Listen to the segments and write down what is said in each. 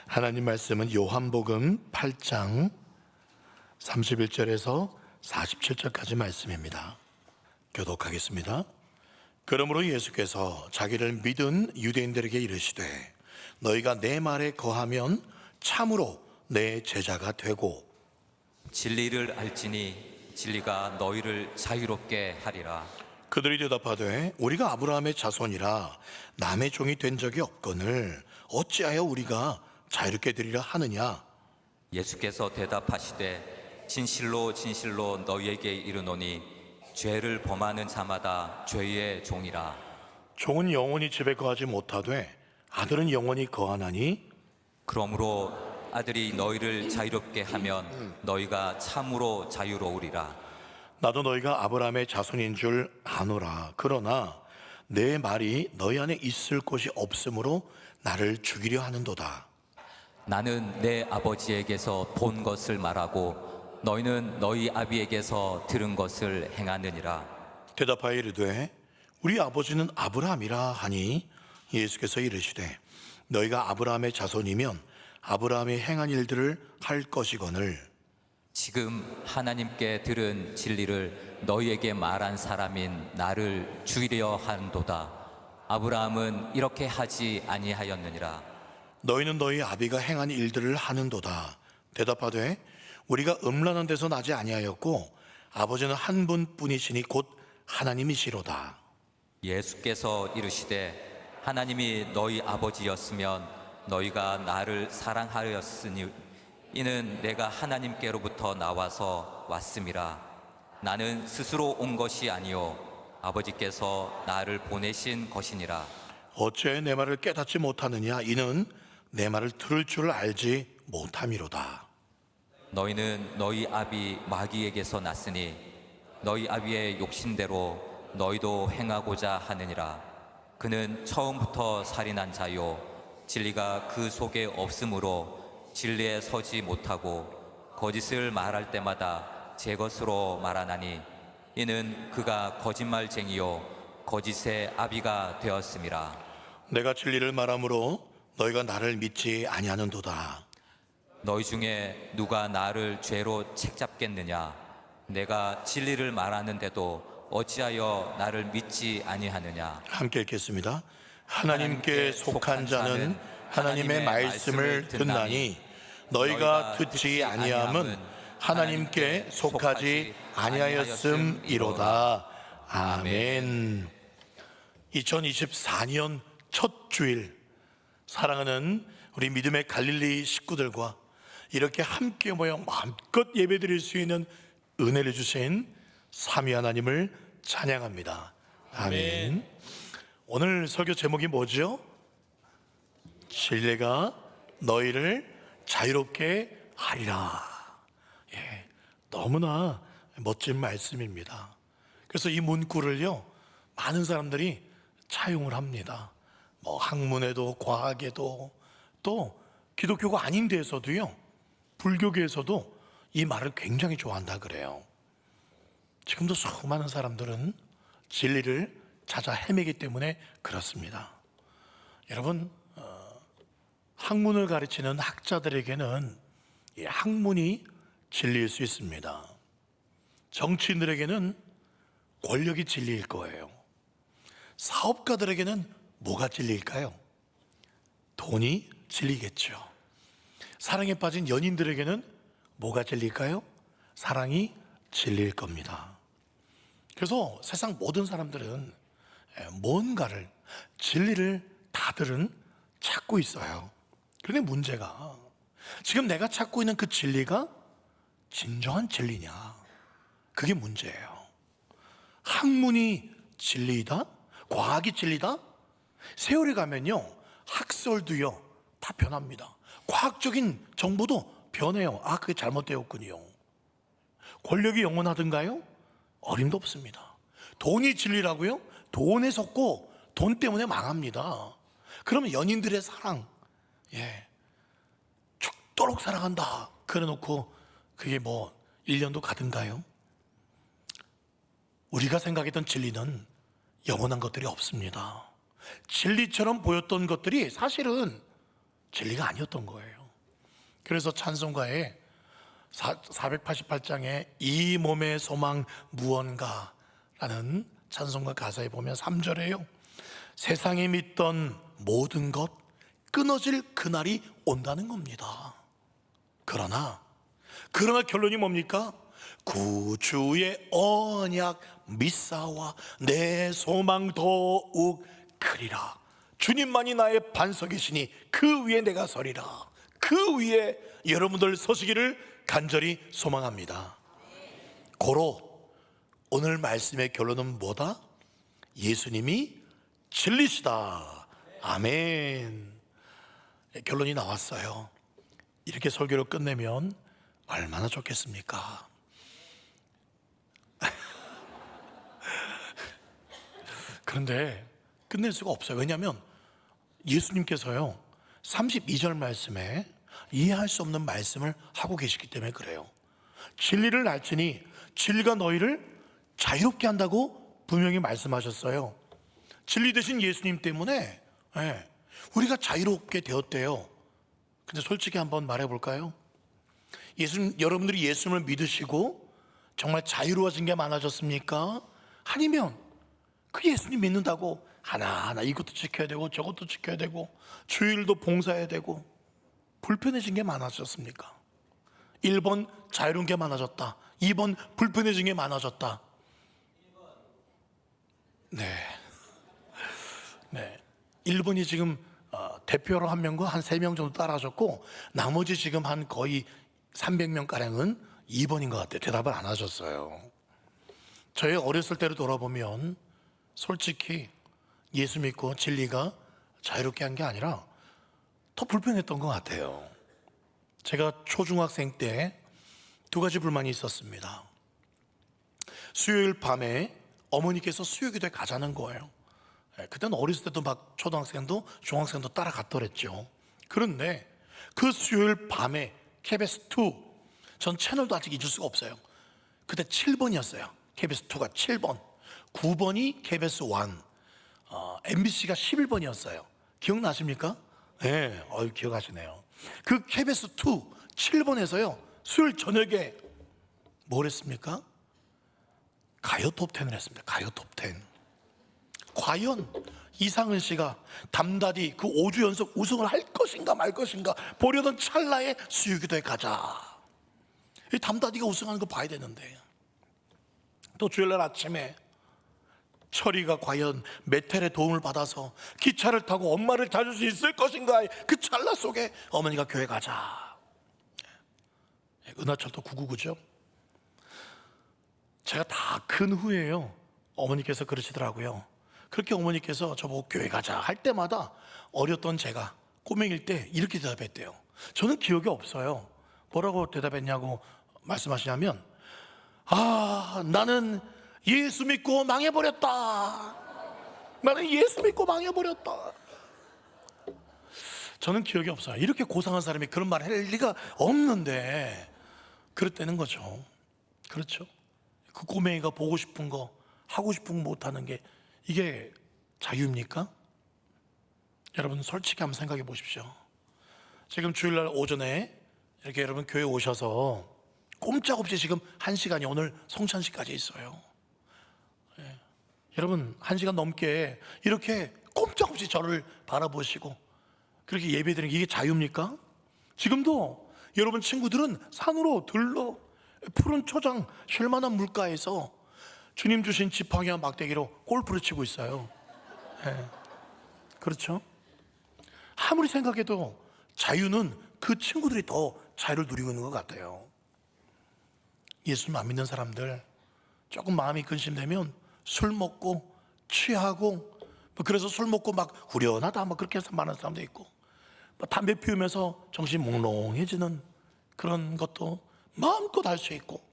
하나님 말씀은 요한복음 8장 31절에서 47절까지 말씀입니다. 교독하겠습니다. 그러므로 예수께서 자기를 믿은 유대인들에게 이르시되 너희가 내 말에 거하면 참으로 내 제자가 되고 진리를 알지니 진리가 너희를 자유롭게 하리라. 그들이 대답하되 우리가 아브라함의 자손이라 남의 종이 된 적이 없거늘 어찌하여 우리가 자유롭게 되리라 하느냐. 예수께서 대답하시되 진실로 진실로 너희에게 이르노니 죄를 범하는 자마다 죄의 종이라. 종은 영원히 집에 거하지 못하되 아들은 영원히 거하나니 그러므로 아들이 너희를 자유롭게 하면 너희가 참으로 자유로우리라. 나도 너희가 아브라함의 자손인 줄 아노라. 그러나 내 말이 너희 안에 있을 곳이 없으므로 나를 죽이려 하는도다. 나는 내 아버지에게서 본 것을 말하고 너희는 너희 아비에게서 들은 것을 행하느니라. 대답하여 이르되 우리 아버지는 아브라함이라 하니 예수께서 이르시되 너희가 아브라함의 자손이면 아브라함이 행한 일들을 할 것이거늘 지금 하나님께 들은 진리를 너희에게 말한 사람인 나를 죽이려 하는도다. 아브라함은 이렇게 하지 아니하였느니라. 너희는 너희 아비가 행한 일들을 하는도다. 대답하되 우리가 음란한 데서 나지 아니하였고 아버지는 한 분뿐이시니 곧 하나님이시로다. 예수께서 이르시되 하나님이 너희 아버지였으면 너희가 나를 사랑하였으니 이는 내가 하나님께로부터 나와서 왔음이라. 나는 스스로 온 것이 아니요 아버지께서 나를 보내신 것이니라. 어째 내 말을 깨닫지 못하느냐. 이는 내 말을 들을 줄 알지 못함이로다. 너희는 너희 아비 마귀에게서 났으니 너희 아비의 욕심대로 너희도 행하고자 하느니라. 그는 처음부터 살인한 자요 진리가 그 속에 없으므로 진리에 서지 못하고 거짓을 말할 때마다 제 것으로 말하나니 이는 그가 거짓말쟁이요 거짓의 아비가 되었음이라. 내가 진리를 말하므로 너희가 나를 믿지 아니하는도다. 너희 중에 누가 나를 죄로 책잡겠느냐. 내가 진리를 말하는데도 어찌하여 나를 믿지 아니하느냐. 함께 읽겠습니다. 하나님께 속한 자는 하나님의 말씀을 듣나니 너희가 듣지 아니함은 하나님께 속하지 아니하였음이로다. 아멘. 2024년 첫 주일, 사랑하는 우리 믿음의 갈릴리 식구들과 이렇게 함께 모여 마음껏 예배드릴 수 있는 은혜를 주신 삼위 하나님을 찬양합니다. 아멘. 오늘 설교 제목이 뭐죠? 진리가 너희를 자유롭게 하리라. 예, 너무나 멋진 말씀입니다. 그래서 이 문구를요 많은 사람들이 차용을 합니다. 뭐 학문에도 과학에도 또 기독교가 아닌 데에서도요, 불교계에서도 이 말을 굉장히 좋아한다 그래요. 지금도 수많은 사람들은 진리를 찾아 헤매기 때문에 그렇습니다. 여러분, 학문을 가르치는 학자들에게는 이 학문이 진리일 수 있습니다. 정치인들에게는 권력이 진리일 거예요. 사업가들에게는 뭐가 진리일까요? 돈이 진리겠죠. 사랑에 빠진 연인들에게는 뭐가 진리일까요? 사랑이 진리일 겁니다. 그래서 세상 모든 사람들은 뭔가를, 진리를 다들은 찾고 있어요. 그런데 문제가 지금 내가 찾고 있는 그 진리가 진정한 진리냐, 그게 문제예요. 학문이 진리이다? 과학이 진리다? 세월이 가면요 학설도요 다 변합니다. 과학적인 정보도 변해요. 아, 그게 잘못되었군요. 권력이 영원하든가요? 어림도 없습니다. 돈이 진리라고요? 돈에 속고 돈 때문에 망합니다. 그러면 연인들의 사랑, 죽도록 사랑한다 그래 놓고 그게 뭐 1년도 가든가요? 우리가 생각했던 진리는 영원한 것들이 없습니다. 진리처럼 보였던 것들이 사실은 진리가 아니었던 거예요. 그래서 찬송가에 488장에 이 몸의 소망 무언가라는 찬송가 가사에 보면 3절에요. 세상에 믿던 모든 것 끊어질 그날이 온다는 겁니다. 그러나 결론이 뭡니까? 구주의 언약 믿사와 내 소망 더욱 크리라. 주님만이 나의 반석이시니 그 위에 내가 서리라. 그 위에 여러분들 서시기를 간절히 소망합니다. 고로 오늘 말씀의 결론은 뭐다? 예수님이 진리시다. 아멘. 결론이 나왔어요. 이렇게 설교를 끝내면 얼마나 좋겠습니까? 그런데 끝낼 수가 없어요. 왜냐하면 예수님께서요 32절 말씀에 이해할 수 없는 말씀을 하고 계시기 때문에 그래요. 진리를 알지니 진리가 너희를 자유롭게 한다고 분명히 말씀하셨어요. 진리 되신 예수님 때문에 우리가 자유롭게 되었대요. 근데 솔직히 한번 말해볼까요? 여러분들이 예수님을 믿으시고 정말 자유로워진 게 많아졌습니까? 아니면 그 예수님 믿는다고 하나하나 이것도 지켜야 되고 저것도 지켜야 되고 주일도 봉사해야 되고 불편해진 게 많아졌습니까? 1번 자유로운 게 많아졌다. 2번 불편해진 게 많아졌다. 네. 1번이 지금 대표로 한 명과 한 3명 정도 따라하셨고 나머지 지금 한 거의 300명가량은 2번인 것 같아요. 대답을 안 하셨어요. 저희 어렸을 때로 돌아보면 솔직히 예수 믿고 진리가 자유롭게 한 게 아니라 더 불편했던 것 같아요. 제가 초중학생 때 2가지 불만이 있었습니다. 수요일 밤에 어머니께서 수요기도에 가자는 거예요. 그때는 어렸을 때도 막 초등학생도 중학생도 따라갔더랬죠. 그런데 그 수요일 밤에 KBS2, 전 채널도 아직 잊을 수가 없어요. 그때 7번이었어요. KBS2가 7번, 9번이 KBS1, MBC가 11번이었어요. 기억나십니까? 네, 기억하시네요. 그 KBS2 7번에서요 수요일 저녁에 뭘 했습니까? 가요 톱10을 했습니다. 가요 톱10. 과연 이상은 씨가 담다디 그 5주 연속 우승을 할 것인가 말 것인가 보려던 찰나에 수요기도에 가자. 이 담다디가 우승하는 거 봐야 되는데, 또 주일날 아침에 철이가 과연 메텔의 도움을 받아서 기차를 타고 엄마를 찾을 수 있을 것인가, 그 찰나 속에 어머니가 교회 가자. 은하철도 999죠. 제가 다 큰 후에요 어머니께서 그러시더라고요. 그렇게 어머니께서 저보고 교회 가자 할 때마다 어렸던 제가 꼬맹일 때 이렇게 대답했대요. 저는 기억이 없어요. 뭐라고 대답했냐고 말씀하시냐면, 나는 예수 믿고 망해버렸다. 나는 예수 믿고 망해버렸다. 저는 기억이 없어요. 이렇게 고상한 사람이 그런 말 할 리가 없는데 그랬다는 거죠. 그렇죠. 그 꼬맹이가 보고 싶은 거 하고 싶은 거 못하는 게 이게 자유입니까? 여러분 솔직히 한번 생각해 보십시오. 지금 주일날 오전에 이렇게 여러분 교회 오셔서 꼼짝없이 지금 1시간이 오늘 성찬식까지 있어요. 여러분 1시간 넘게 이렇게 꼼짝없이 저를 바라보시고 그렇게 예배드리는 게 이게 자유입니까? 지금도 여러분 친구들은 산으로 들러 푸른 초장 쉴만한 물가에서 주님 주신 지팡이와 막대기로 골프를 치고 있어요. 그렇죠? 아무리 생각해도 자유는 그 친구들이 더 자유를 누리고 있는 것 같아요. 예수님 안 믿는 사람들 조금 마음이 근심되면 술 먹고 취하고, 그래서 술 먹고 막 후련하다 막 그렇게 해서 말하는 사람도 있고, 담배 피우면서 정신 몽롱해지는 그런 것도 마음껏 할 수 있고,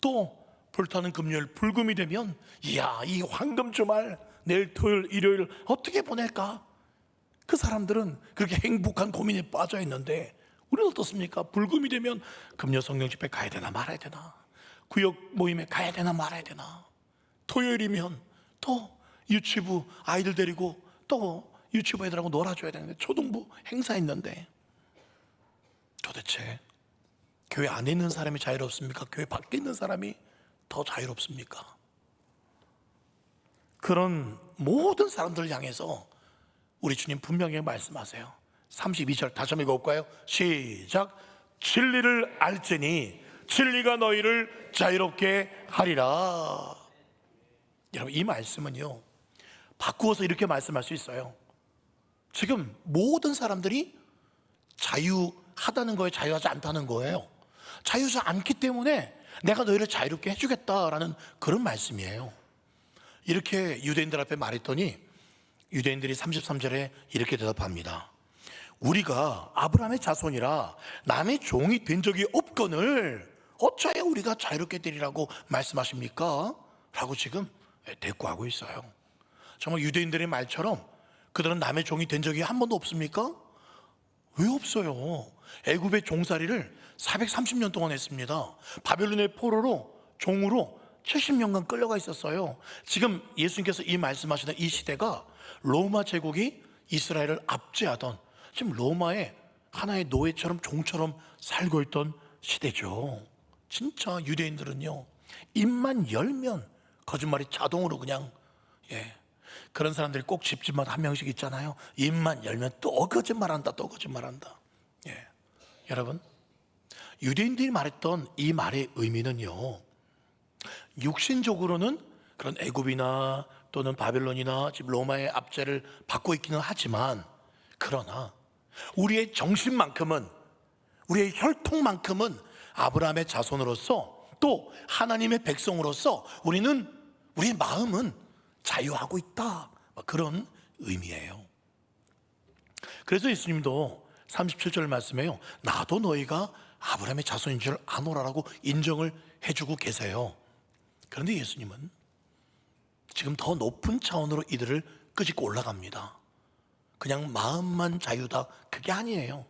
또 불타는 금요일 불금이 되면 이야 이 황금 주말 내일 토요일 일요일 어떻게 보낼까, 그 사람들은 그렇게 행복한 고민에 빠져 있는데 우리는 어떻습니까? 불금이 되면 금요 성령 집회 가야 되나 말아야 되나, 구역 모임에 가야 되나 말아야 되나, 토요일이면 또 유치부 아이들 데리고 또 유치부 애들하고 놀아줘야 되는데, 초등부 행사 있는데, 도대체 교회 안에 있는 사람이 자유롭습니까? 교회 밖에 있는 사람이 더 자유롭습니까? 그런 모든 사람들을 향해서 우리 주님 분명히 말씀하세요. 32절 다시 한번 읽어볼까요? 시작. 진리를 알지니 진리가 너희를 자유롭게 하리라. 여러분, 이 말씀은요, 바꾸어서 이렇게 말씀할 수 있어요. 지금 모든 사람들이 자유하다는 거에 자유하지 않다는 거예요. 자유하지 않기 때문에 내가 너희를 자유롭게 해주겠다라는 그런 말씀이에요. 이렇게 유대인들 앞에 말했더니 유대인들이 33절에 이렇게 대답합니다. 우리가 아브라함의 자손이라 남의 종이 된 적이 없거늘 어찌하여 우리가 자유롭게 되리라고 말씀하십니까? 라고 지금 대꾸하고 있어요. 정말 유대인들의 말처럼 그들은 남의 종이 된 적이 한 번도 없습니까? 왜 없어요? 애굽의 종살이를 430년 동안 했습니다. 바벨론의 포로로 종으로 70년간 끌려가 있었어요. 지금 예수님께서 이 말씀하시는 이 시대가 로마 제국이 이스라엘을 압제하던, 지금 로마의 하나의 노예처럼 종처럼 살고 있던 시대죠. 진짜 유대인들은요, 입만 열면 거짓말이 자동으로 그냥, 그런 사람들이 꼭 집집마다 한 명씩 있잖아요. 입만 열면 또 거짓말한다, 또 거짓말한다. 여러분, 유대인들이 말했던 이 말의 의미는요, 육신적으로는 그런 애굽이나 또는 바벨론이나 지금 로마의 압제를 받고 있기는 하지만, 그러나 우리의 정신만큼은, 우리의 혈통만큼은 아브라함의 자손으로서 또 하나님의 백성으로서 우리의 마음은 자유하고 있다, 그런 의미예요. 그래서 예수님도 37절 말씀에요, 나도 너희가 아브라함의 자손인 줄 아노라라고 인정을 해주고 계세요. 그런데 예수님은 지금 더 높은 차원으로 이들을 끄집고 올라갑니다. 그냥 마음만 자유다, 그게 아니에요.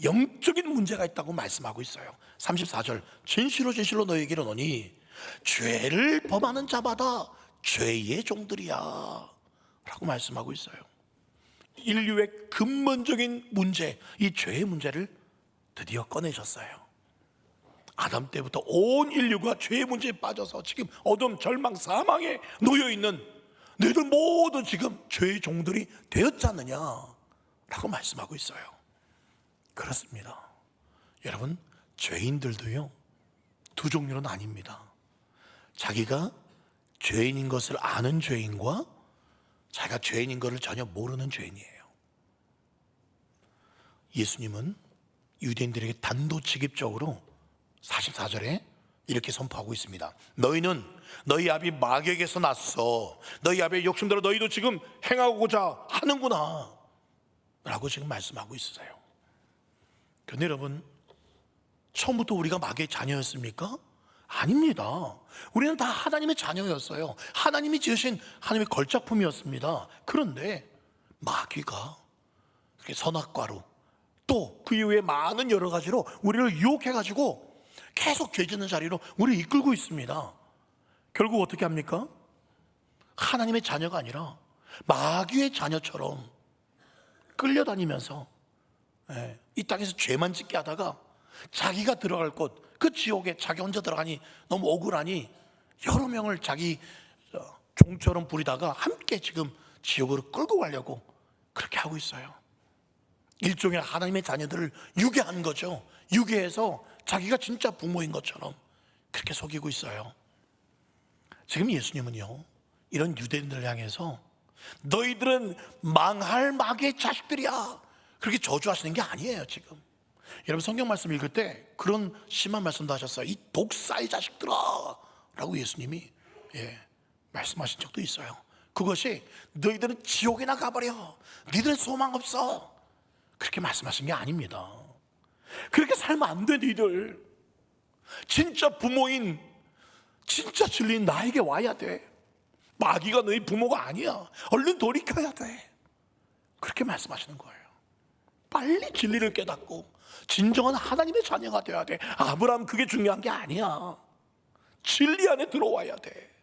영적인 문제가 있다고 말씀하고 있어요. 34절, 진실로 진실로 너희에게 이르노니 죄를 범하는 자마다 죄의 종들이야 라고 말씀하고 있어요. 인류의 근본적인 문제, 이 죄의 문제를 드디어 꺼내셨어요. 아담 때부터 온 인류가 죄의 문제에 빠져서 지금 어둠, 절망, 사망에 놓여있는 너희들 모두 지금 죄의 종들이 되었지 않느냐 라고 말씀하고 있어요. 그렇습니다. 여러분, 죄인들도요, 두 종류는 아닙니다. 자기가 죄인인 것을 아는 죄인과 자기가 죄인인 것을 전혀 모르는 죄인이에요. 예수님은 유대인들에게 단도직입적으로 44절에 이렇게 선포하고 있습니다. 너희는 너희 아비 마귀에게서 났어. 너희 아비의 욕심대로 너희도 지금 행하고자 하는구나 라고 지금 말씀하고 있으세요. 그런데 여러분, 처음부터 우리가 마귀의 자녀였습니까? 아닙니다. 우리는 다 하나님의 자녀였어요. 하나님이 지으신 하나님의 걸작품이었습니다. 그런데 마귀가 이렇게 선악과로 또 그 이후에 많은 여러 가지로 우리를 유혹해가지고 계속 죄 짓는 자리로 우리를 이끌고 있습니다. 결국 어떻게 합니까? 하나님의 자녀가 아니라 마귀의 자녀처럼 끌려다니면서 이 땅에서 죄만 짓게 하다가 자기가 들어갈 곳, 그 지옥에 자기 혼자 들어가니 너무 억울하니 여러 명을 자기 종처럼 부리다가 함께 지금 지옥으로 끌고 가려고 그렇게 하고 있어요. 일종의 하나님의 자녀들을 유괴한 거죠. 유괴해서 자기가 진짜 부모인 것처럼 그렇게 속이고 있어요. 지금 예수님은요, 이런 유대인들을 향해서 너희들은 망할 마귀의 자식들이야, 그렇게 저주하시는 게 아니에요. 지금 여러분, 성경 말씀 읽을 때 그런 심한 말씀도 하셨어요. 이 독사의 자식들아 라고 예수님이 말씀하신 적도 있어요. 그것이 너희들은 지옥에나 가버려, 니들은 소망 없어, 그렇게 말씀하신 게 아닙니다. 그렇게 살면 안 돼. 니들 진짜 부모인, 진짜 진리인 나에게 와야 돼. 마귀가 너희 부모가 아니야. 얼른 돌이켜야 돼. 그렇게 말씀하시는 거예요. 빨리 진리를 깨닫고 진정한 하나님의 자녀가 되어야 돼. 아브라함 그게 중요한 게 아니야. 진리 안에 들어와야 돼.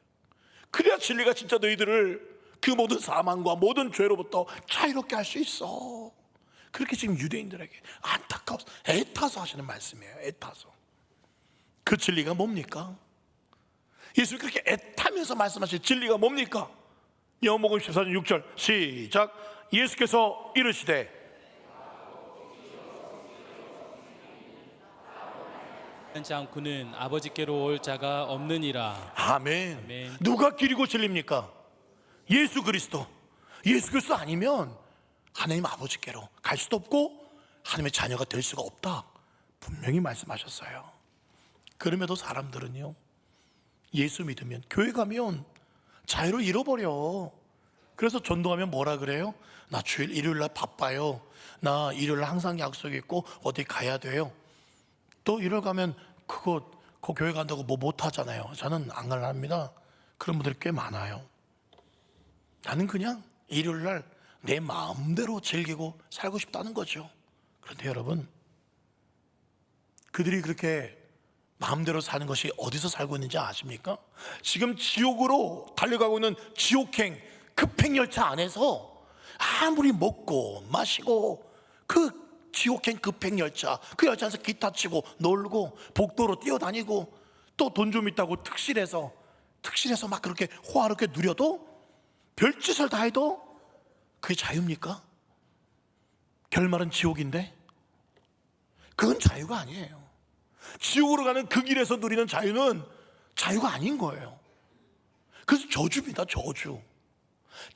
그래야 진리가 진짜 너희들을 그 모든 사망과 모든 죄로부터 자유롭게 할 수 있어. 그렇게 지금 유대인들에게 안타까워서 애타서 하시는 말씀이에요. 애타서. 그 진리가 뭡니까? 예수님 그렇게 애타면서 말씀하실 진리가 뭡니까? 요한복음 14장 6절 시작. 예수께서 이르시되 하지 않고는 아버지께로 올 자가 없느니라. 아멘. 아멘. 누가 길이고 진리입니까? 예수 그리스도. 예수 그리스도 아니면 하나님 아버지께로 갈 수도 없고 하나님의 자녀가 될 수가 없다, 분명히 말씀하셨어요. 그럼에도 사람들은요, 예수 믿으면, 교회 가면 자유를 잃어버려. 그래서 전도하면 뭐라 그래요? 나 주일 일요일날 바빠요. 나 일요일날 항상 약속이 있고 어디 가야 돼요. 또 일요일 가면 그 교회 간다고 뭐 못하잖아요. 저는 안 갈랍니다. 그런 분들이 꽤 많아요. 나는 그냥 일요일날 내 마음대로 즐기고 살고 싶다는 거죠. 그런데 여러분, 그들이 그렇게 마음대로 사는 것이 어디서 살고 있는지 아십니까? 지금 지옥으로 달려가고 있는 지옥행 급행열차 안에서 아무리 먹고 마시고 그 지옥행 급행열차, 그 열차에서 기타 치고 놀고 복도로 뛰어다니고 또 돈 좀 있다고 특실해서 막 그렇게 호화롭게 누려도, 별짓을 다 해도 그게 자유입니까? 결말은 지옥인데 그건 자유가 아니에요. 지옥으로 가는 그 길에서 누리는 자유는 자유가 아닌 거예요. 그래서 저주입니다. 저주.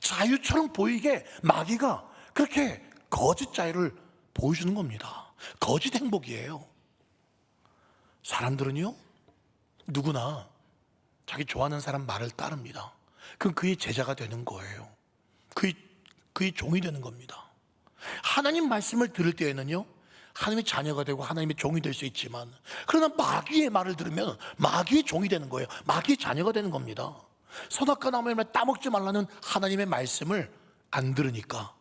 자유처럼 보이게 마귀가 그렇게 거짓 자유를 보여주는 겁니다. 거짓 행복이에요. 사람들은요, 누구나 자기 좋아하는 사람 말을 따릅니다. 그럼 그의 제자가 되는 거예요. 그의 종이 되는 겁니다. 하나님 말씀을 들을 때에는요, 하나님의 자녀가 되고 하나님의 종이 될 수 있지만, 그러나 마귀의 말을 들으면 마귀의 종이 되는 거예요. 마귀의 자녀가 되는 겁니다. 선악과 나무의 말 따먹지 말라는 하나님의 말씀을 안 들으니까,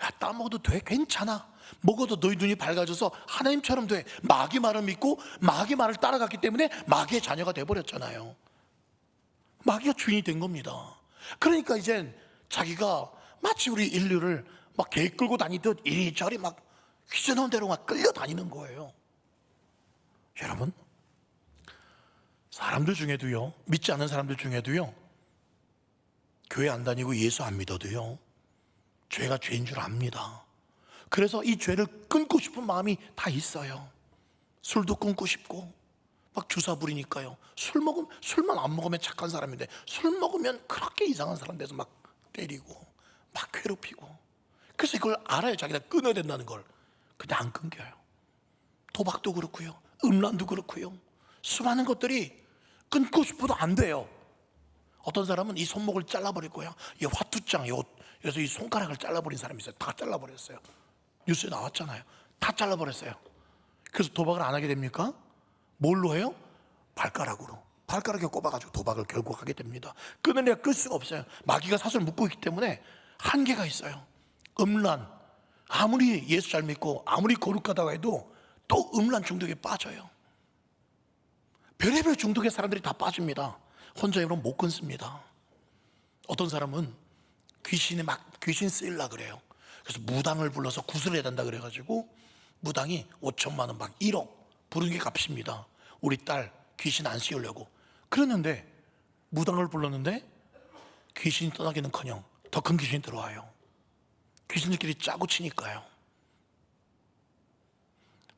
야, 따먹어도 돼, 괜찮아, 먹어도 너희 눈이 밝아져서 하나님처럼 돼, 마귀 말을 믿고 마귀 말을 따라갔기 때문에 마귀의 자녀가 돼버렸잖아요. 마귀가 주인이 된 겁니다. 그러니까 이젠 자기가 마치 우리 인류를 막 개 끌고 다니듯 이리저리 막 휘저놓은 대로 막 끌려다니는 거예요. 여러분, 사람들 중에도요, 믿지 않는 사람들 중에도요, 교회 안 다니고 예수 안 믿어도요, 죄가 죄인 줄 압니다. 그래서 이 죄를 끊고 싶은 마음이 다 있어요. 술도 끊고 싶고 막 주사 부리니까요. 술만 안 먹으면 착한 사람인데, 술 먹으면 그렇게 이상한 사람 돼서 막 때리고 막 괴롭히고. 그래서 이걸 알아요. 자기가 끊어야 된다는 걸. 근데 안 끊겨요. 도박도 그렇고요, 음란도 그렇고요, 수많은 것들이 끊고 싶어도 안 돼요. 어떤 사람은 이 손목을 잘라버리고요, 이 화투장, 여기서 이 손가락을 잘라버린 사람이 있어요. 다 잘라버렸어요. 뉴스에 나왔잖아요. 다 잘라버렸어요. 그래서 도박을 안 하게 됩니까? 뭘로 해요? 발가락으로. 발가락에 꼽아가지고 도박을 결국 하게 됩니다. 끊으려야 끌 수가 없어요. 마귀가 사슬을 묶고 있기 때문에 한계가 있어요. 음란, 아무리 예수 잘 믿고 아무리 거룩하다고 해도 또 음란 중독에 빠져요. 별의별 중독에 사람들이 다 빠집니다. 혼자 여러분 못 끊습니다. 어떤 사람은 귀신 쓰일라 그래요. 그래서 무당을 불러서 구슬해야 된다 그래가지고 무당이 5천만 원, 막 1억 부르는 게 값입니다. 우리 딸 귀신 안 씌우려고. 그랬는데 무당을 불렀는데 귀신이 떠나기는커녕 더 큰 귀신이 들어와요. 귀신들끼리 짜고 치니까요.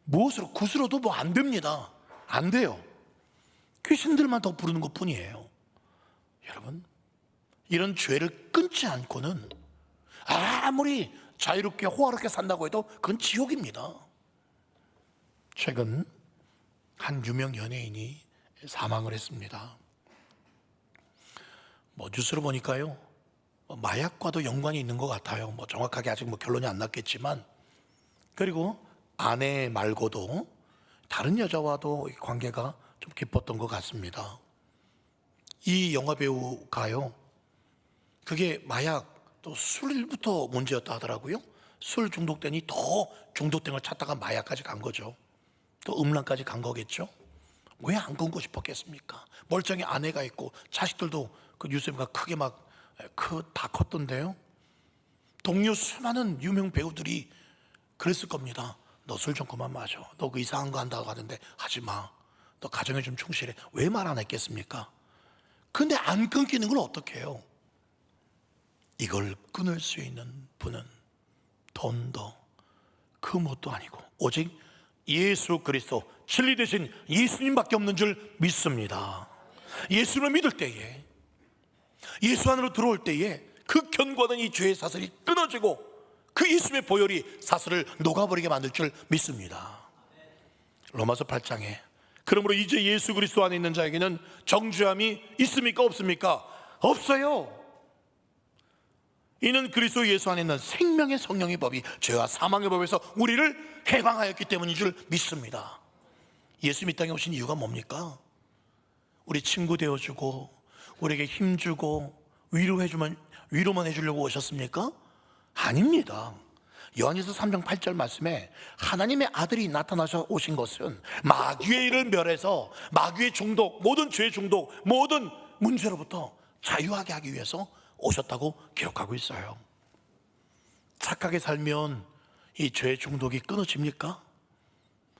무엇으로? 구슬어도 뭐 안 됩니다. 안 돼요. 귀신들만 더 부르는 것 뿐이에요. 여러분, 이런 죄를 끊지 않고는 아무리 자유롭게 호화롭게 산다고 해도 그건 지옥입니다. 최근 한 유명 연예인이 사망을 했습니다. 뉴스로 보니까요, 마약과도 연관이 있는 것 같아요. 정확하게 아직 결론이 안 났겠지만, 그리고 아내 말고도 다른 여자와도 관계가 좀 깊었던 것 같습니다. 이 영화 배우가요, 그게 마약 또 술부터 문제였다 하더라고요. 술 중독되니 더 중독된 걸 찾다가 마약까지 간 거죠. 또 음란까지 간 거겠죠. 왜 안 끊고 싶었겠습니까? 멀쩡히 아내가 있고 자식들도 그 뉴스가 크게 막 다 컸던데요. 동료 수많은 유명 배우들이 그랬을 겁니다. 너 술 좀 그만 마셔. 너 그 이상한 거 한다고 하는데 하지 마. 너 가정에 좀 충실해. 왜 말 안 했겠습니까? 근데 안 끊기는 걸 어떻게 해요? 이걸 끊을 수 있는 분은 돈도 그 뭣도 아니고 오직 예수 그리스도 진리 되신 예수님밖에 없는 줄 믿습니다. 예수를 믿을 때에, 예수 안으로 들어올 때에 그 견고하던 이 죄의 사슬이 끊어지고 그 예수님의 보혈이 사슬을 녹아버리게 만들 줄 믿습니다. 로마서 8장에 그러므로 이제 예수 그리스도 안에 있는 자에게는 정죄함이 있습니까? 없습니까? 없어요. 이는 그리스도 예수 안에 있는 생명의 성령의 법이 죄와 사망의 법에서 우리를 해방하였기 때문인 줄 믿습니다. 예수님 이 땅에 오신 이유가 뭡니까? 우리 친구 되어주고 우리에게 힘주고 위로만 해주려고 오셨습니까? 아닙니다. 요한일서 3장 8절 말씀에 하나님의 아들이 나타나셔 오신 것은 마귀의 일을 멸해서 마귀의 중독, 모든 죄의 중독, 모든 문제로부터 자유하게 하기 위해서 오셨다고 기록하고 있어요. 착하게 살면 이 죄의 중독이 끊어집니까?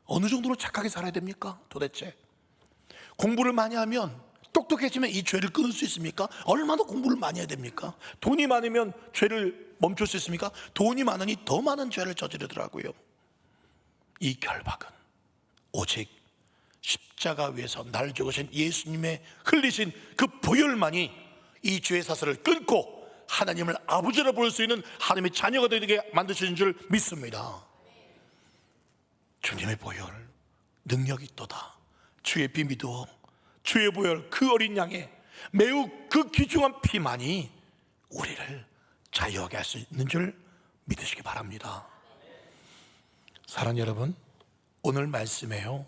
어느 정도로 착하게 살아야 됩니까? 도대체 공부를 많이 하면, 똑똑해지면 이 죄를 끊을 수 있습니까? 얼마나 공부를 많이 해야 됩니까? 돈이 많으면 죄를 멈출 수 있습니까? 돈이 많으니 더 많은 죄를 저지르더라고요. 이 결박은 오직 십자가 위에서 나를 죽으신 예수님의 흘리신 그 보혈만이 이 죄의 사슬을 끊고 하나님을 아버지라 부를 수 있는 하나님의 자녀가 되게 만드시는 줄 믿습니다. 주님의 보혈 능력이 있도다. 주의 피 믿어. 주의 보혈 그 어린 양의 매우 그 귀중한 피만이 우리를 자유하게 할 수 있는 줄 믿으시기 바랍니다. 사랑하는 여러분, 오늘 말씀에요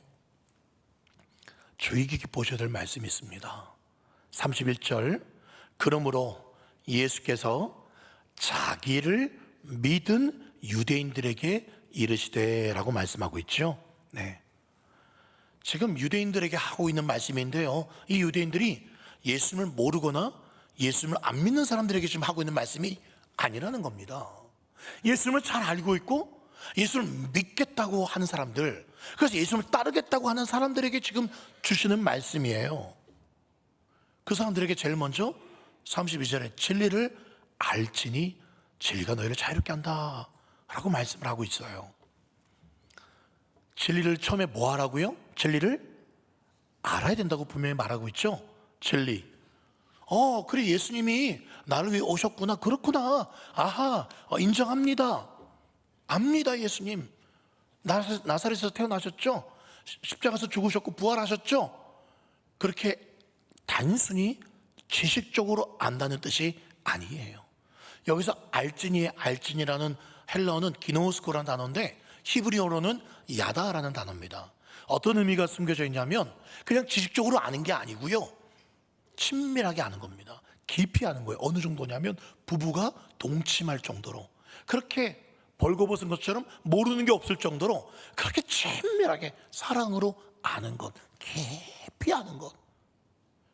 주의 깊게 보셔야 될 말씀이 있습니다. 31절 그러므로 예수께서 자기를 믿은 유대인들에게 이르시되 라고 말씀하고 있죠. 네. 지금 유대인들에게 하고 있는 말씀인데요, 이 유대인들이 예수님을 모르거나 예수님을 안 믿는 사람들에게 지금 하고 있는 말씀이 아니라는 겁니다. 예수님을 잘 알고 있고 예수를 믿겠다고 하는 사람들, 그래서 예수님을 따르겠다고 하는 사람들에게 지금 주시는 말씀이에요. 그 사람들에게 제일 먼저 32절에 진리를 알지니 진리가 너희를 자유롭게 한다 라고 말씀을 하고 있어요. 진리를 처음에 뭐 하라고요? 진리를 알아야 된다고 분명히 말하고 있죠. 진리. 그래 예수님이 나를 위해 오셨구나. 그렇구나. 아하, 인정합니다. 압니다. 예수님 나사렛에서 태어나셨죠. 십자가에서 죽으셨고 부활하셨죠. 그렇게 단순히 지식적으로 안다는 뜻이 아니에요. 여기서 알진이라는 헬라어는 기노스코라는 단어인데 히브리어로는 야다라는 단어입니다. 어떤 의미가 숨겨져 있냐면 그냥 지식적으로 아는 게 아니고요, 친밀하게 아는 겁니다. 깊이 아는 거예요. 어느 정도냐면 부부가 동침할 정도로, 그렇게 벌거벗은 것처럼 모르는 게 없을 정도로 그렇게 친밀하게 사랑으로 아는 것, 깊이 아는 것,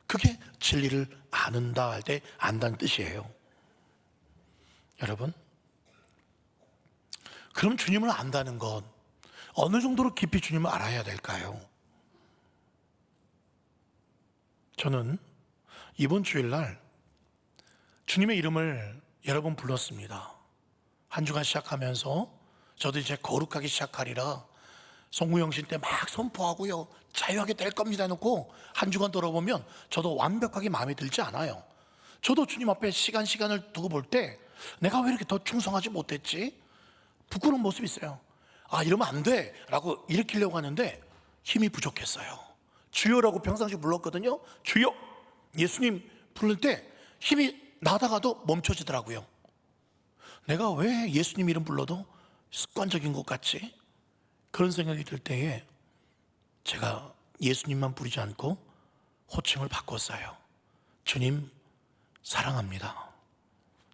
그게 진리를 아는다 할 때 안다는 뜻이에요. 여러분, 그럼 주님을 안다는 건 어느 정도로 깊이 주님을 알아야 될까요? 저는 이번 주일날 주님의 이름을 여러 번 불렀습니다. 한 주간 시작하면서 저도 이제 거룩하게 시작하리라 송구영신 때 막 선포하고요, 자유하게 될 겁니다 해놓고 한 주간 돌아보면 저도 완벽하게 마음에 들지 않아요. 저도 주님 앞에 시간을 두고 볼 때 내가 왜 이렇게 더 충성하지 못했지? 부끄러운 모습이 있어요. 이러면 안 돼 라고 일으키려고 하는데 힘이 부족했어요. 주여라고 평상시 불렀거든요. 주여, 예수님 부를 때 힘이 나다가도 멈춰지더라고요. 내가 왜 예수님 이름 불러도 습관적인 것 같지? 그런 생각이 들 때에 제가 예수님만 부르지 않고 호칭을 바꿨어요. 주님 사랑합니다.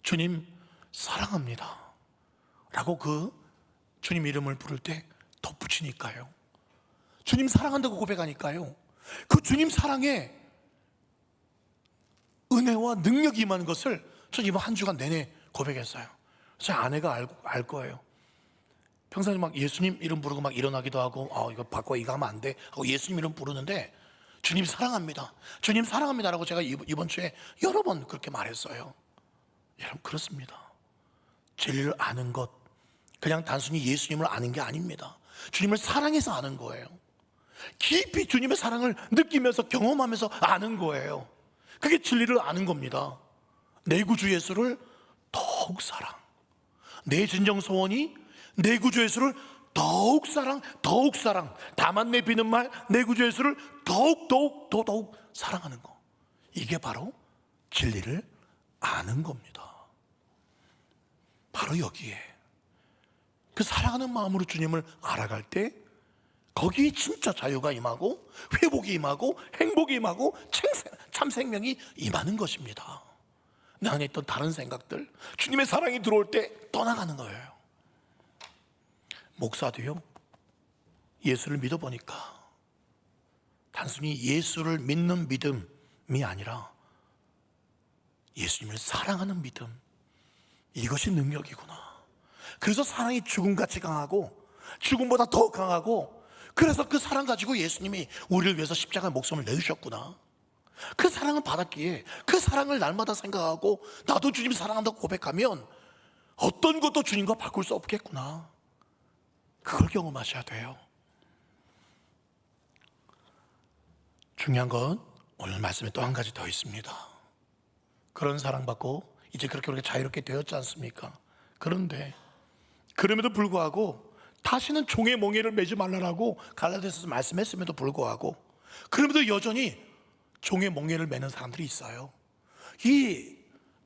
주님 사랑합니다 라고 그 주님 이름을 부를 때 덧붙이니까요, 주님 사랑한다고 고백하니까요, 그 주님 사랑에 은혜와 능력이 임하는 것을 저 이번 한 주간 내내 고백했어요. 제 아내가 알 거예요. 평소에 막 예수님 이름 부르고 막 일어나기도 하고, 이거 바꿔, 이거 하면 안 돼 하고 예수님 이름 부르는데, 주님 사랑합니다, 주님 사랑합니다라고 제가 이번 주에 여러 번 그렇게 말했어요. 여러분, 그렇습니다. 진리를 아는 것, 그냥 단순히 예수님을 아는 게 아닙니다. 주님을 사랑해서 아는 거예요. 깊이 주님의 사랑을 느끼면서 경험하면서 아는 거예요. 그게 진리를 아는 겁니다. 내 구주 예수를 더욱 사랑, 내 진정 소원이 내 구주 예수를 더욱 사랑, 더욱 사랑. 다만 내 비는 말, 내 구주 예수를 더욱 사랑하는 거. 이게 바로 진리를 아는 겁니다. 바로 여기에 그 사랑하는 마음으로 주님을 알아갈 때 거기에 진짜 자유가 임하고 회복이 임하고 행복이 임하고 참 생명이 임하는 것입니다. 내 안에 있던 다른 생각들, 주님의 사랑이 들어올 때 떠나가는 거예요. 목사도요, 예수를 믿어보니까 단순히 예수를 믿는 믿음이 아니라 예수님을 사랑하는 믿음, 이것이 능력이구나. 그래서 사랑이 죽음같이 강하고 죽음보다 더 강하고, 그래서 그 사랑 가지고 예수님이 우리를 위해서 십자가의 목숨을 내주셨구나. 그 사랑을 받았기에 그 사랑을 날마다 생각하고 나도 주님 사랑한다고 고백하면 어떤 것도 주님과 바꿀 수 없겠구나. 그걸 경험하셔야 돼요. 중요한 건 오늘 말씀에 또 한 가지 더 있습니다. 그런 사랑받고 이제 그렇게 자유롭게 되었지 않습니까? 그런데 그럼에도 불구하고 다시는 종의 멍에를 매지 말라라고 갈라디아서에서 말씀했음에도 불구하고 그럼에도 여전히 종의 멍에를 매는 사람들이 있어요. 이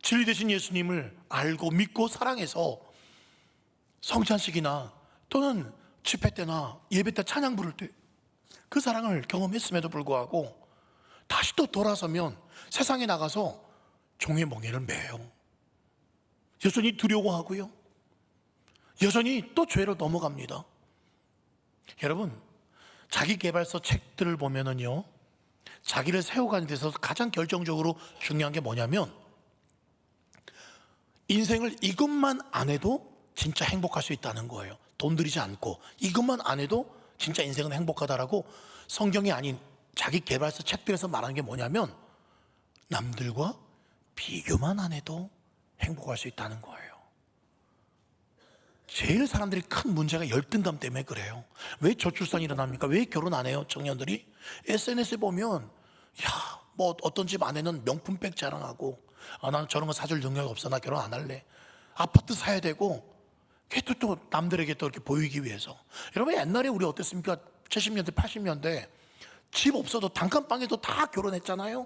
진리 되신 예수님을 알고 믿고 사랑해서 성찬식이나 또는 집회 때나 예배 때 찬양 부를 때 그 사랑을 경험했음에도 불구하고 다시 또 돌아서면 세상에 나가서 종의 멍에를 매요. 여전히 두려워하고요, 여전히 또 죄로 넘어갑니다. 여러분, 자기개발서 책들을 보면은요, 자기를 세워가는 데서 가장 결정적으로 중요한 게 뭐냐면 인생을 이것만 안 해도 진짜 행복할 수 있다는 거예요. 돈 들이지 않고 이것만 안 해도 진짜 인생은 행복하다라고 성경이 아닌 자기개발서 책들에서 말하는 게 뭐냐면 남들과 비교만 안 해도 행복할 수 있다는 거예요. 제일 사람들이 큰 문제가 열등감 때문에 그래요. 왜 저출산이 일어납니까? 왜 결혼 안 해요? 청년들이 SNS에 보면 뭐 어떤 집 아내는 명품백 자랑하고, 나는 저런 거 사줄 능력이 없어, 나 결혼 안 할래. 아파트 사야 되고, 그게 또 남들에게 또 이렇게 보이기 위해서. 여러분, 옛날에 우리 어땠습니까? 70년대 80년대 집 없어도 단칸방에도 다 결혼했잖아요.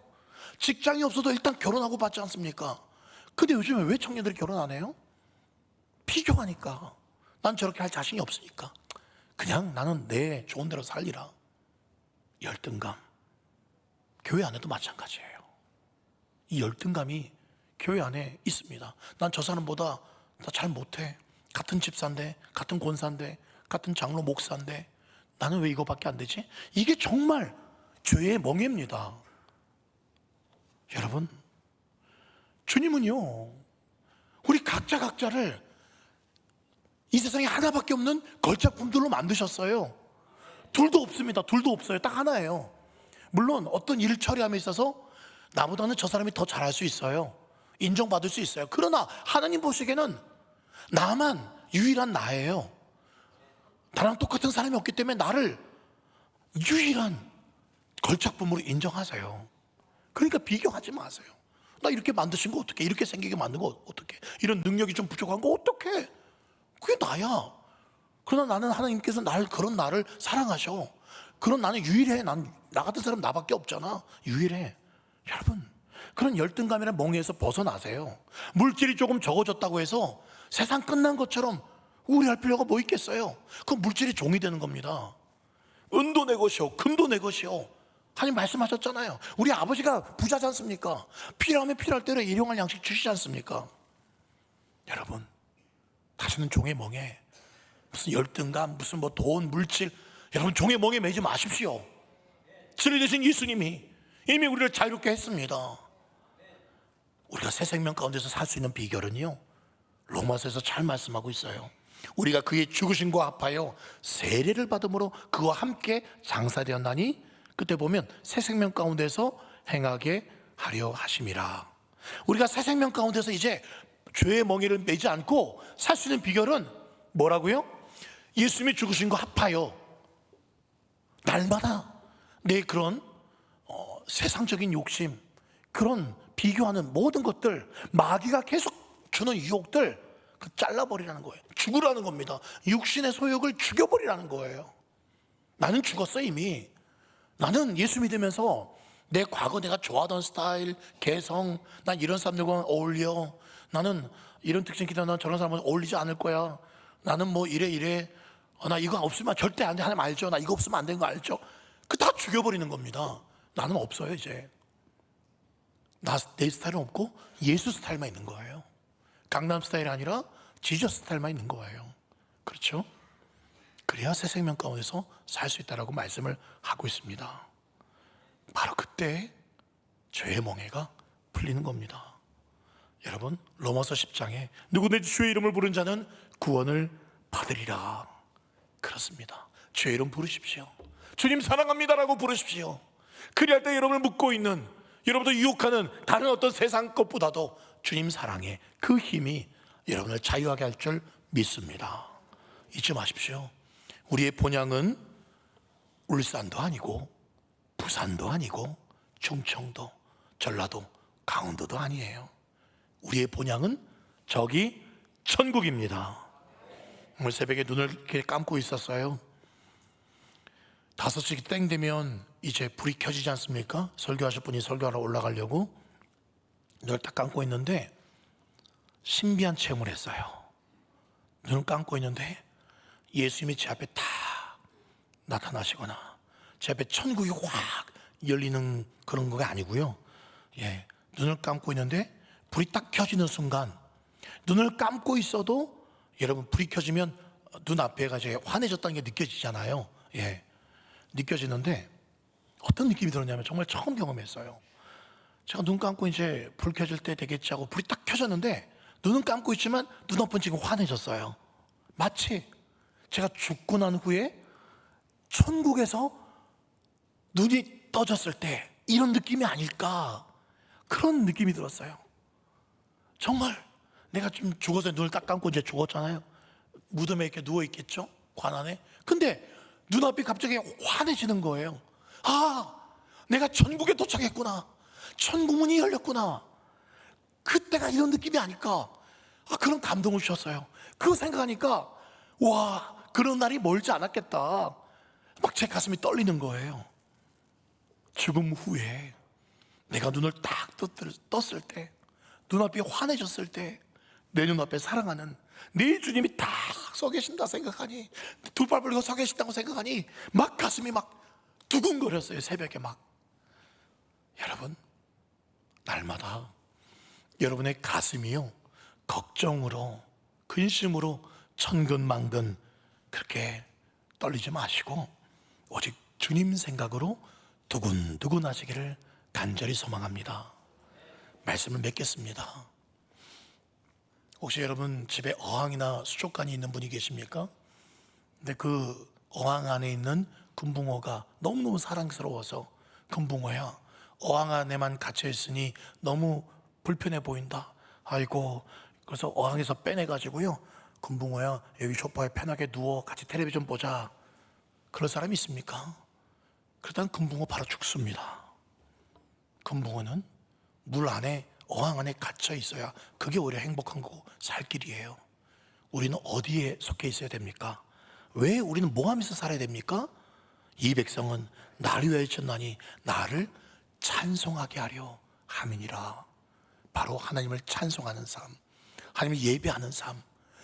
직장이 없어도 일단 결혼하고 받지 않습니까? 근데 요즘에 왜 청년들이 결혼 안 해요? 비교하니까. 난 저렇게 할 자신이 없으니까 그냥 나는 내 좋은 대로 살리라. 열등감. 교회 안에도 마찬가지예요. 이 열등감이 교회 안에 있습니다. 난 저 사람보다 나 잘 못해. 같은 집사인데, 같은 권사인데, 같은 장로 목사인데 나는 왜 이거밖에 안 되지? 이게 정말 죄의 멍에입니다. 여러분, 주님은요, 우리 각자를 이 세상에 하나밖에 없는 걸작품들로 만드셨어요. 둘도 없습니다. 둘도 없어요. 딱 하나예요. 물론 어떤 일을 처리함에 있어서 나보다는 저 사람이 더 잘할 수 있어요. 인정받을 수 있어요. 그러나 하나님 보시기에는 나만 유일한 나예요. 나랑 똑같은 사람이 없기 때문에 나를 유일한 걸작품으로 인정하세요. 그러니까 비교하지 마세요. 나 이렇게 만드신 거 어떡해? 이렇게 생기게 만든 거 어떡해? 이런 능력이 좀 부족한 거 어떡해? 그게 나야. 그러나 나는 하나님께서 그런 나를 사랑하셔. 그런 나는 유일해. 나 같은 사람 나밖에 없잖아. 유일해. 여러분, 그런 열등감이나 멍에에서 벗어나세요. 물질이 조금 적어졌다고 해서 세상 끝난 것처럼 우울해할 필요가 뭐 있겠어요? 그 물질이 종이 되는 겁니다. 은도 내 것이요, 금도 내 것이요. 하나님 말씀하셨잖아요. 우리 아버지가 부자지 않습니까? 필요하면 필요할 대로 일용할 양식 주시지 않습니까? 여러분, 다시는 종의 멍에, 무슨 열등감, 무슨 뭐 돈, 물질, 여러분 종의 멍에 매지 마십시오. 진리 되신 예수님이 이미 우리를 자유롭게 했습니다. 우리가 새 생명 가운데서 살 수 있는 비결은요, 로마서에서 잘 말씀하고 있어요. 우리가 그의 죽으심과 합하여 세례를 받음으로 그와 함께 장사되었나니 그때 보면 새 생명 가운데서 행하게 하려 하심이라. 우리가 새 생명 가운데서 이제 죄의 멍에를 매지 않고 살 수 있는 비결은 뭐라고요? 예수님의 죽으심과 합하여 날마다 내 그런 세상적인 욕심, 그런 비교하는 모든 것들, 마귀가 계속 주는 유혹들, 그 잘라버리라는 거예요. 죽으라는 겁니다. 육신의 소욕을 죽여버리라는 거예요. 나는 죽었어 이미. 나는 예수 믿으면서 내 과거 내가 좋아하던 스타일, 개성, 난 이런 사람들과 어울려, 나는 이런 특징 기다, 난 저런 사람과 어울리지 않을 거야, 나는 뭐 이래 나 이거 없으면 절대 안 돼, 하나님 알죠? 나 이거 없으면 안 되는 거 알죠? 그 다 죽여버리는 겁니다. 나는 없어요 이제. 내 스타일은 없고 예수 스타일만 있는 거예요. 강남 스타일이 아니라 지저스 스타일만 있는 거예요. 그렇죠? 그래야 새 생명 가운데서 살 수 있다라고 말씀을 하고 있습니다. 바로 그때 죄의 멍에가 풀리는 겁니다. 여러분, 로마서 10장에 누구든지 주의 이름을 부른 자는 구원을 받으리라. 그렇습니다. 주의 이름 부르십시오. 주님 사랑합니다라고 부르십시오. 그리할 때 여러분을 묶고 있는, 여러분도 유혹하는 다른 어떤 세상 것보다도 주님 사랑의 그 힘이 여러분을 자유하게 할 줄 믿습니다. 잊지 마십시오. 우리의 본향은 울산도 아니고 부산도 아니고 충청도, 전라도, 강원도도 아니에요. 우리의 본향은 저기 천국입니다. 오늘 새벽에 눈을 이렇게 감고 있었어요. 5시 땡 되면 이제 불이 켜지지 않습니까? 설교하실 분이 설교하러 올라가려고 눈을 딱 감고 있는데 신비한 체험을 했어요. 눈을 감고 있는데 예수님이 제 앞에 딱 나타나시거나 제 앞에 천국이 확 열리는 그런 거가 아니고요. 눈을 감고 있는데 불이 딱 켜지는 순간, 눈을 감고 있어도 여러분 불이 켜지면 눈앞에가 이제 환해졌다는 게 느껴지잖아요. 느껴지는데 어떤 느낌이 들었냐면 정말 처음 경험했어요. 제가 눈 감고 이제 불 켜질 때 되겠지 하고 불이 딱 켜졌는데 눈은 감고 있지만 눈앞은 지금 환해졌어요. 마치 제가 죽고 난 후에 천국에서 눈이 떠졌을 때 이런 느낌이 아닐까, 그런 느낌이 들었어요. 정말 내가 좀 죽어서 눈을 딱 감고 이제 죽었잖아요. 무덤에 이렇게 누워 있겠죠, 관 안에. 근데 눈앞이 갑자기 환해지는 거예요. 아, 내가 천국에 도착했구나, 천국 문이 열렸구나. 그때가 이런 느낌이 아닐까, 그런 감동을 주셨어요. 그거 생각하니까 와, 그런 날이 멀지 않았겠다. 막 제 가슴이 떨리는 거예요. 죽음 후에 내가 눈을 딱 떴을 때, 눈앞이 환해졌을 때 내 눈앞에 사랑하는 내 주님이 딱 서 계신다 생각하니, 두 발 벌리고 서 계신다고 생각하니 막 가슴이 막 두근거렸어요. 새벽에 막. 여러분, 날마다 여러분의 가슴이요, 걱정으로 근심으로 천근만근 그렇게 떨리지 마시고 오직 주님 생각으로 두근두근 하시기를 간절히 소망합니다. 말씀을 맺겠습니다. 혹시 여러분 집에 어항이나 수족관이 있는 분이 계십니까? 근데 그 어항 안에 있는 금붕어가 너무너무 사랑스러워서, 금붕어야, 어항 안에만 갇혀 있으니 너무 불편해 보인다. 아이고, 그래서 어항에서 빼내가지고요, 금붕어야 여기 소파에 편하게 누워 같이 텔레비전 보자. 그런 사람이 있습니까? 그러다가 금붕어 바로 죽습니다. 금붕어는 물 안에, 어항 안에 갇혀 있어야 그게 오히려 행복한 거고 살 길이에요. 우리는 어디에 속해 있어야 됩니까? 왜 우리는 뭐 하면서 살아야 됩니까? 이 백성은 나를 위하여 쳤나니 나를 찬송하게 하려 함이니라. 바로 하나님을 찬송하는 삶, 하나님을 예배하는 삶.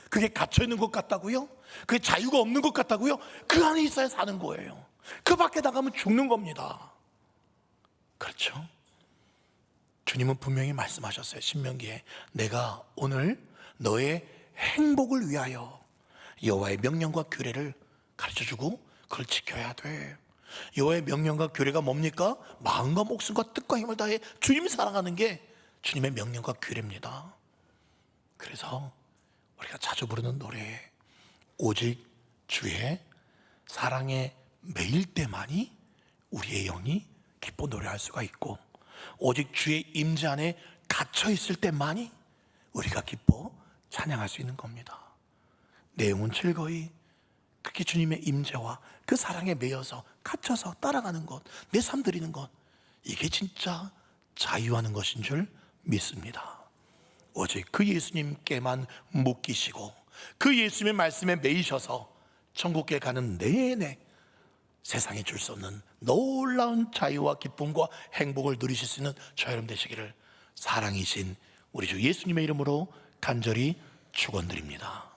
그게 갇혀있는 것 같다고요? 그게 자유가 없는 것 같다고요? 그 안에 있어야 사는 거예요. 그 밖에 나가면 죽는 겁니다. 그렇죠? 주님은 분명히 말씀하셨어요. 신명기에 내가 오늘 너의 행복을 위하여 여호와의 명령과 규례를 가르쳐주고 그걸 지켜야 돼. 여호와의 명령과 규례가 뭡니까? 마음과 목숨과 뜻과 힘을 다해 주님 사랑하는 게 주님의 명령과 규례입니다. 그래서 우리가 자주 부르는 노래, 오직 주의 사랑에 매일 때만이 우리의 영이 기뻐 노래할 수가 있고, 오직 주의 임재 안에 갇혀 있을 때만이 우리가 기뻐 찬양할 수 있는 겁니다. 내용은 즐거이 그렇게 주님의 임재와 그 사랑에 매여서 갇혀서 따라가는 것, 내 삶 드리는 것, 이게 진짜 자유하는 것인 줄 믿습니다. 오직 그 예수님께만 묶이시고 그 예수님의 말씀에 매이셔서 천국에 가는 내내 세상에 줄 수 없는 놀라운 자유와 기쁨과 행복을 누리실 수 있는 저 여러분 되시기를 사랑이신 우리 주 예수님의 이름으로 간절히 축원드립니다.